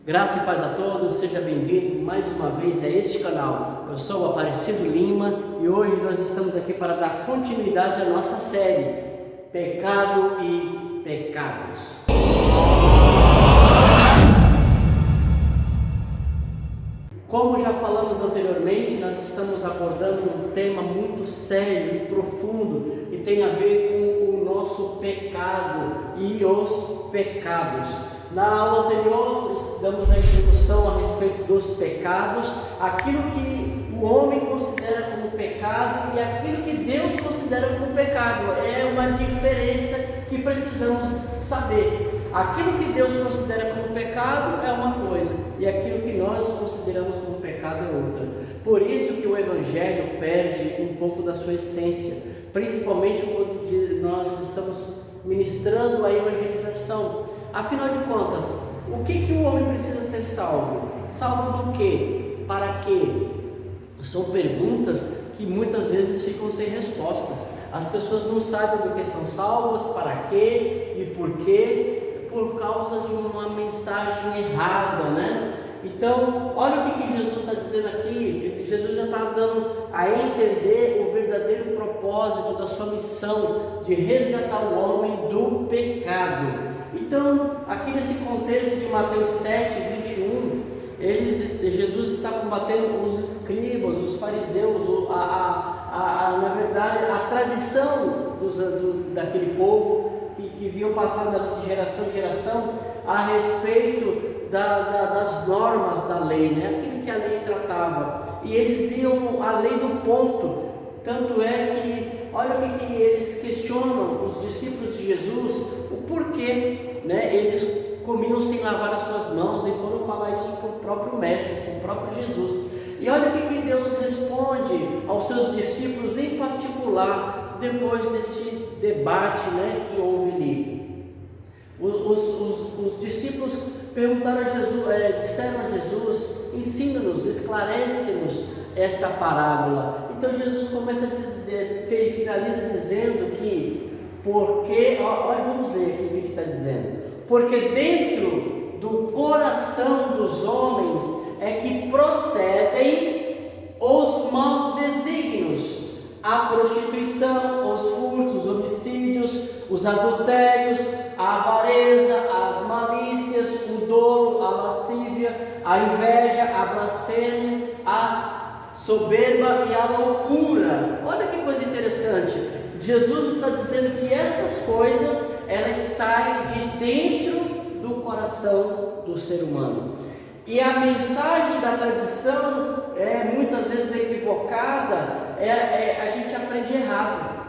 Graça e paz a todos, seja bem-vindo mais uma vez a este canal. Eu sou o Aparecido Lima e hoje nós estamos aqui para dar continuidade à nossa série Pecado e Pecados. Como já falamos anteriormente, nós estamos abordando um tema muito sério e profundo e tem a ver com o nosso pecado e os pecados. Na aula anterior, damos a introdução a respeito dos pecados, aquilo que o homem considera como pecado e aquilo que Deus considera como pecado. É uma diferença que precisamos saber. Aquilo que Deus considera como pecado é uma coisa, e aquilo que nós consideramos como pecado é outra. Por isso que o Evangelho perde um pouco da sua essência, principalmente quando nós estamos ministrando a evangelização. Afinal de contas, o que o homem precisa ser salvo? Salvo do quê? Para quê? São perguntas que muitas vezes ficam sem respostas. As pessoas não sabem do que são salvas, para quê e por quê, por causa de uma mensagem errada, né? Então, olha o que Jesus está dizendo aqui. Jesus já está dando a entender o verdadeiro propósito da sua missão de resgatar o homem do pecado. Então, aqui nesse contexto de Mateus 7, 21, Jesus está combatendo os escribas, os fariseus, na verdade, a tradição daquele povo que vinham passando de geração em geração a respeito das normas da lei, né? Aquilo que a lei tratava. E eles iam além do ponto, tanto é que, olha o que eles questionam, os discípulos de Jesus, o porquê, né? Eles comiam sem lavar as suas mãos e foram falar isso para o próprio Mestre, para o próprio Jesus. E olha o que Deus responde aos seus discípulos, em particular, depois desse debate, né, que houve ali. Os discípulos perguntaram a Jesus, disseram a Jesus: ensina-nos, esclarece-nos esta parábola. Então Jesus começa a dizer, finaliza dizendo que, porque, olha, vamos ler aqui o que está dizendo. Porque dentro do coração dos homens é que procedem os maus desígnios, a prostituição, os furtos, os homicídios, os adultérios, a avareza, as malícias, o dolo, a lascívia, a inveja, a blasfêmia, a soberba e a loucura. Olha que coisa interessante. Jesus está dizendo que estas coisas, elas saem de dentro do coração do ser humano. E a mensagem da tradição muitas vezes equivocada, a gente aprende errado.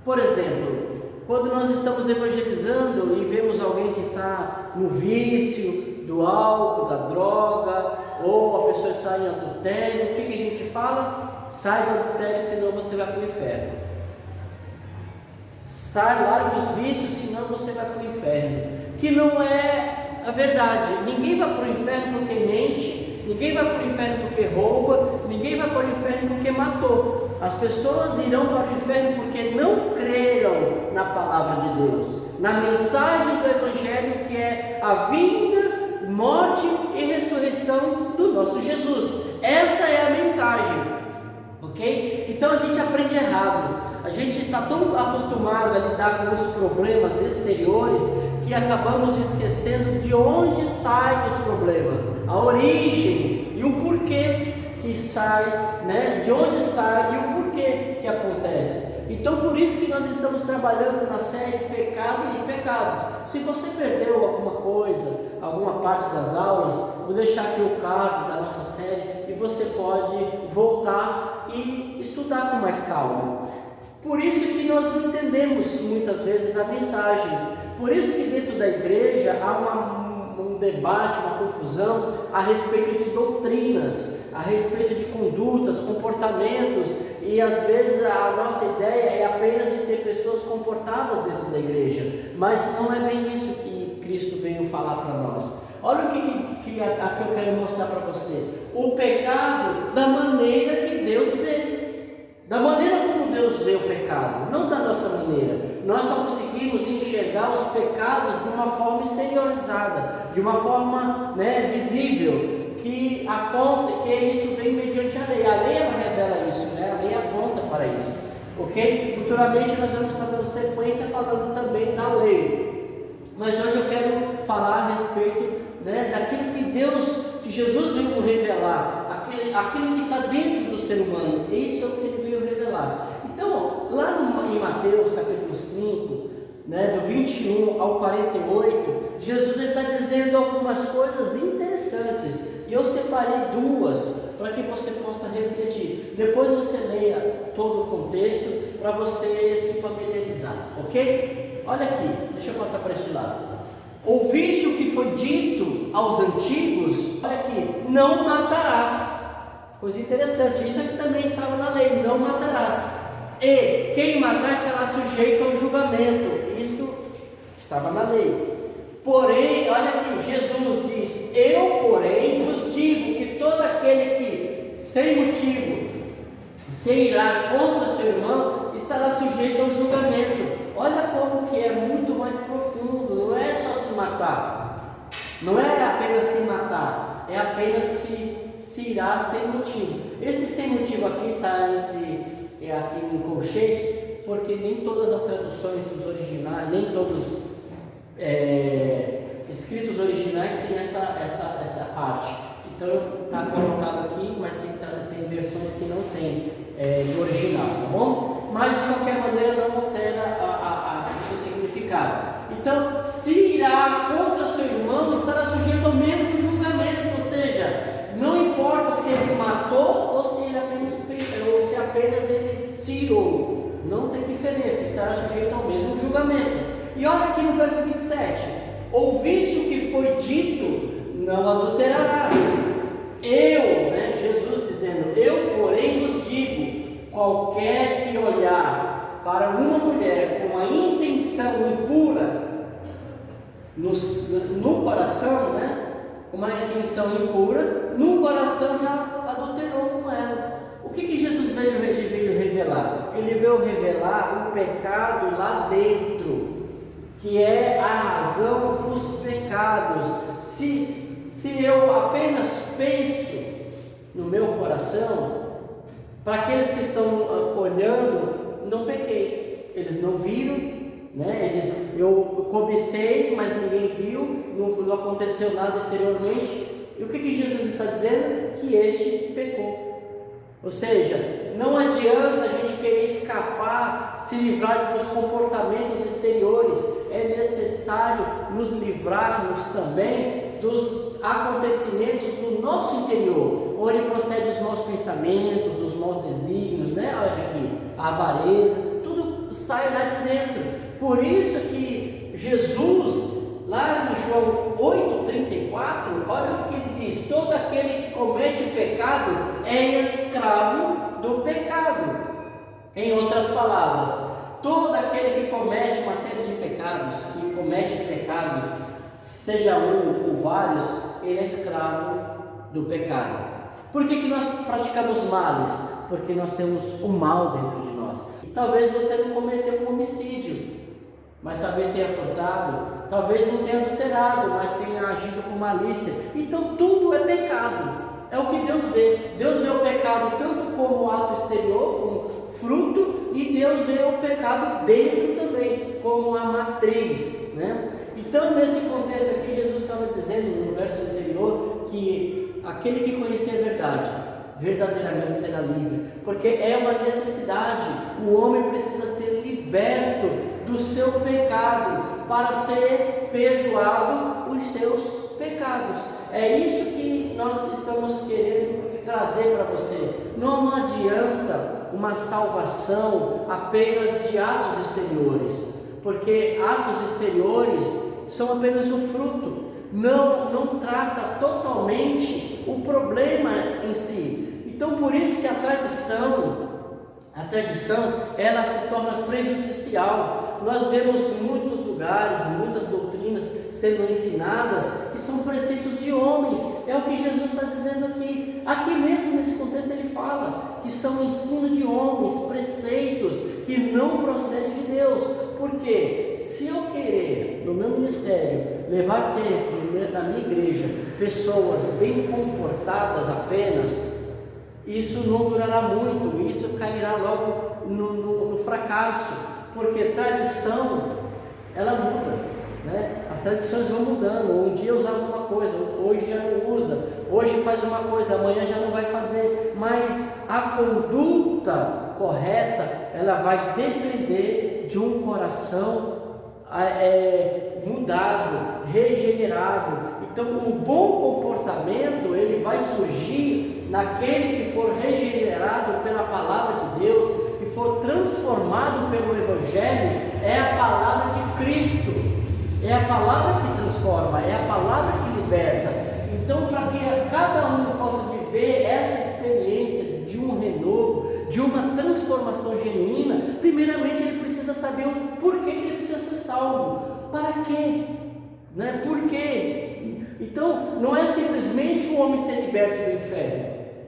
Por exemplo, quando nós estamos evangelizando e vemos alguém que está no vício do álcool, da droga, ou a pessoa está em adultério, o que a gente fala? Sai do adultério, senão você vai para o inferno. Sai, larga os vícios, senão você vai para o inferno. Que não é a verdade. Ninguém vai para o inferno porque mente, ninguém vai para o inferno porque rouba, ninguém vai para o inferno porque matou. As pessoas irão para o inferno porque não creram na palavra de Deus, na mensagem do Evangelho, que é a vinda, morte e ressurreição do nosso Jesus. Essa é a mensagem, ok? Então a gente aprende errado. A gente está tão acostumado a lidar com os problemas exteriores que acabamos esquecendo de onde saem os problemas, a origem e o porquê que sai, né? De onde sai e o porquê que acontece. Então, por isso que nós estamos trabalhando na série Pecado e Pecados. Se você perdeu alguma coisa, alguma parte das aulas, vou deixar aqui o card da nossa série e você pode voltar e estudar com mais calma. Por isso que nós não entendemos muitas vezes a mensagem. Por isso que dentro da igreja há um debate, uma confusão a respeito de doutrinas, a respeito de condutas, comportamentos, e às vezes a nossa ideia é apenas de ter pessoas comportadas dentro da igreja, mas não é bem isso que Cristo veio falar para nós. Olha o que eu quero mostrar para você: o pecado da maneira que Deus vê, da maneira como Deus vê o pecado, não da nossa maneira. nós só conseguimos enxergar os pecados de uma forma exteriorizada, de uma forma, né, visível, que aponta que isso vem mediante a lei. A lei ela revela isso, né? A lei aponta para isso, ok? Futuramente nós vamos estar dando sequência falando também da lei, mas hoje eu quero falar a respeito, né, daquilo que Jesus veio nos revelar, aquilo que está dentro do ser humano. Isso é o que ele veio revelar. Então, lá em Mateus capítulo 5, né, do 21 ao 48, Jesus está dizendo algumas coisas interessantes, e eu separei duas para que você possa refletir. Depois você leia todo o contexto para você se familiarizar, ok? Olha aqui, deixa eu passar para este lado. Ouviste o que foi dito aos antigos? Olha aqui, não matarás. Coisa interessante, isso aqui também estava na lei, não matarás. E quem matar estará sujeito ao julgamento. Isto estava na lei. Porém, olha aqui, Jesus diz: eu, porém, vos digo que todo aquele que, sem motivo, se irá contra seu irmão, estará sujeito ao julgamento. Olha como que é muito mais profundo, não é só se matar, não é apenas se matar, é apenas se irá sem motivo. Esse sem motivo aqui está aqui em colchetes, porque nem todas as traduções dos originais, nem todos escritos originais têm essa parte. Então está colocado aqui, mas tem versões que não tem no original, tá bom? Mas de qualquer maneira não altera o seu significado. Então, se irá contra seu irmão, estará sujeito ao mesmo julgamento, ou seja, não importa se ele matou ou se apenas ele se irou, não tem diferença, estará sujeito ao mesmo julgamento. E olha aqui no verso 27, ouviste o que foi dito, não adulterarás. Jesus dizendo, eu porém vos digo, qualquer que olhar para uma mulher com a intenção impura no coração, né? Uma intenção impura, no coração já adulterou com ela. O que Jesus veio revelar? Ele veio revelar o pecado lá dentro, que é a razão dos pecados. Se eu apenas penso no meu coração, para aqueles que estão olhando, não pequei, eles não viram, né? Eu cobicei, mas ninguém viu, não aconteceu nada exteriormente. E o que Jesus está dizendo? Que este pecou. Ou seja, não adianta a gente querer escapar, se livrar dos comportamentos exteriores. É necessário nos livrarmos também dos acontecimentos do nosso interior, onde procedem os maus pensamentos, os maus desígnios, né? Olha aqui, a avareza, tudo sai lá de dentro. Por isso que Jesus, lá em João 8,34, olha o que ele diz: todo aquele que comete o pecado é escravo do pecado. Em outras palavras, todo aquele que comete uma série de pecados, que comete pecados, seja um ou vários, ele é escravo do pecado. Por que nós praticamos males? Porque nós temos o mal dentro de nós. Talvez você não cometeu um homicídio, mas talvez tenha furtado, talvez não tenha adulterado, mas tenha agido com malícia. Então tudo é pecado. É o que Deus vê. Deus vê o pecado tanto como ato exterior, como fruto, e Deus vê o pecado dentro também, como a matriz, né? Então, nesse contexto aqui, Jesus estava dizendo no verso anterior que aquele que conhecer a verdade, verdadeiramente será livre, porque é uma necessidade. O homem precisa ser liberto do seu pecado para ser perdoado os seus pecados. É isso que nós estamos querendo trazer para você. Não adianta uma salvação apenas de atos exteriores, porque atos exteriores são apenas o fruto, não trata totalmente o problema em si. Então, por isso que a tradição ela se torna prejudicial. Nós vemos muitos lugares, muitas doutrinas sendo ensinadas que são preceitos de homens. É o que Jesus está dizendo aqui. Aqui mesmo nesse contexto ele fala que são ensino de homens, preceitos que não procedem de Deus. porque se eu querer, no meu ministério, levar a ter na minha igreja pessoas bem comportadas apenas, isso não durará muito, isso cairá logo no fracasso, porque tradição, ela muda, né? As tradições vão mudando. Um dia usava uma coisa, hoje já não usa, hoje faz uma coisa, amanhã já não vai fazer, mas a conduta correta, ela vai depender de um coração mudado, regenerado. Então o bom comportamento, ele vai surgir naquele que for regenerado pela palavra de Deus, que for transformado pelo Evangelho. É a palavra de Cristo, é a palavra que transforma, é a palavra que liberta. Então, para que cada um possa viver essa experiência de um renovo, de uma transformação genuína, primeiramente ele precisa saber o porquê que ele precisa ser salvo. Para quê? Né? Por quê? Então, não é simplesmente o homem ser liberto do inferno,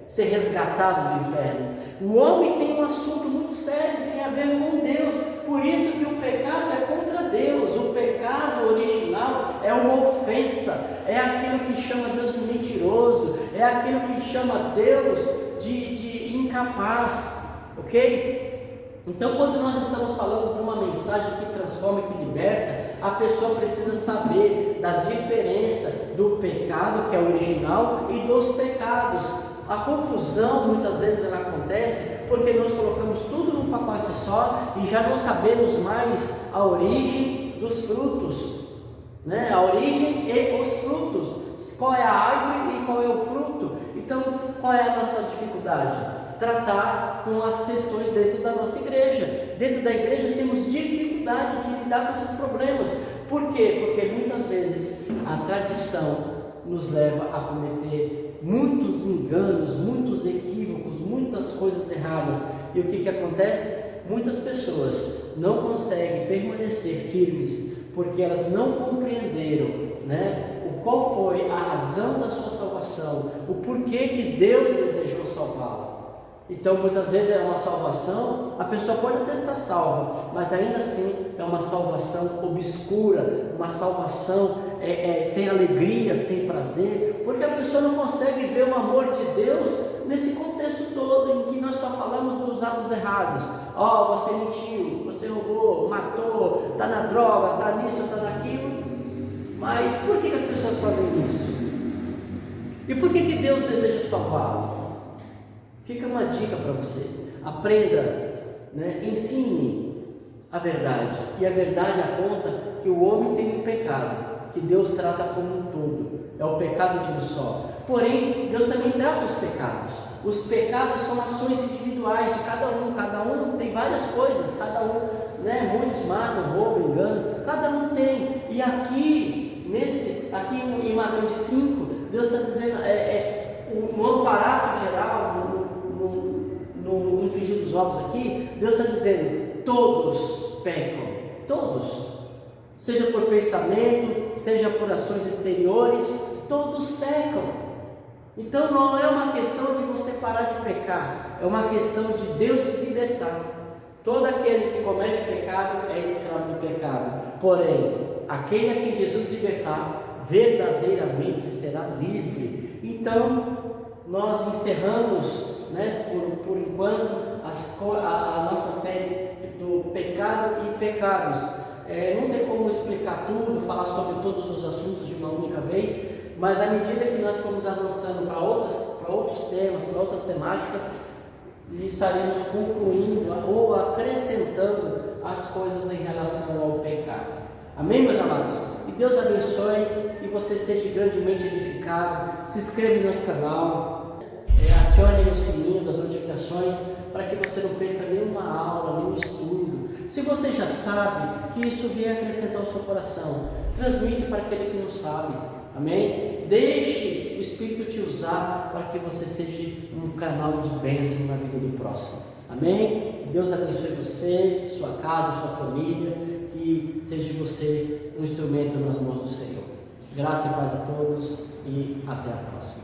ser resgatado do inferno. O homem tem um assunto muito sério, tem a ver com Deus. Por isso que o pecado é contra Deus. O pecado original é uma ofensa, é aquilo que chama Deus de mentiroso, é aquilo que chama Deus de incapaz, ok? Então, quando nós estamos falando de uma mensagem que transforma e que liberta, a pessoa precisa saber da diferença do pecado, que é original, e dos pecados. A confusão muitas vezes ela acontece porque nós colocamos tudo num pacote só e já não sabemos mais a origem dos frutos, né? A origem e os frutos, qual é a árvore e qual é o fruto. Então, qual é a nossa dificuldade? Tratar com as questões dentro da nossa igreja. Dentro da igreja temos dificuldade de lidar com esses problemas. Por quê? Porque muitas vezes a tradição nos leva a cometer muitos enganos, muitos equívocos, muitas coisas erradas. E o que acontece? Muitas pessoas não conseguem permanecer firmes porque elas não compreenderam, né, qual foi a razão da sua salvação, o porquê que Deus desejou salvá-la. Então, muitas vezes é uma salvação, a pessoa pode até estar salva, mas ainda assim é uma salvação obscura, uma salvação sem alegria, sem prazer, porque a pessoa não consegue ver o amor de Deus nesse contexto todo em que nós só falamos dos atos errados. Você mentiu, você roubou, matou, está na droga, está nisso, está naquilo. Mas por que as pessoas fazem isso? E por que Deus deseja salvá-las? Fica uma dica para você: aprenda, né? Ensine a verdade, e a verdade aponta que o homem tem um pecado, que Deus trata como um todo, é o pecado de um só. Porém, Deus também trata os pecados. Os pecados são ações individuais de cada um tem várias coisas, cada um, né? Muitos matam, roubam, enganam, cada um tem. E aqui em Mateus 5, Deus está dizendo, no amparato geral, no frigir dos ovos aqui, Deus está dizendo: todos pecam, todos, seja por pensamento, seja por ações exteriores, todos pecam. Então não é uma questão de você parar de pecar, é uma questão de Deus te libertar. Todo aquele que comete pecado é escravo do pecado, porém, aquele a quem Jesus libertar, verdadeiramente será livre. Então, nós encerramos, né, por enquanto, a nossa série do pecado e pecados. Não tem como explicar tudo, falar sobre todos os assuntos de uma única vez, mas à medida que nós formos avançando para outros temas, para outras temáticas, estaremos concluindo ou acrescentando as coisas em relação ao pecado. Amém, meus amados? Que Deus abençoe, que você seja grandemente edificado. Se inscreva no nosso canal, acione o sininho das notificações para que você não perca nenhuma aula, nenhum estudo. Se você já sabe, que isso venha acrescentar ao seu coração, transmite para aquele que não sabe. Amém? Deixe o Espírito te usar para que você seja um canal de bênção na vida do próximo. Amém? Deus abençoe você, sua casa, sua família, que seja você um instrumento nas mãos do Senhor. Graça e paz a todos e até a próxima.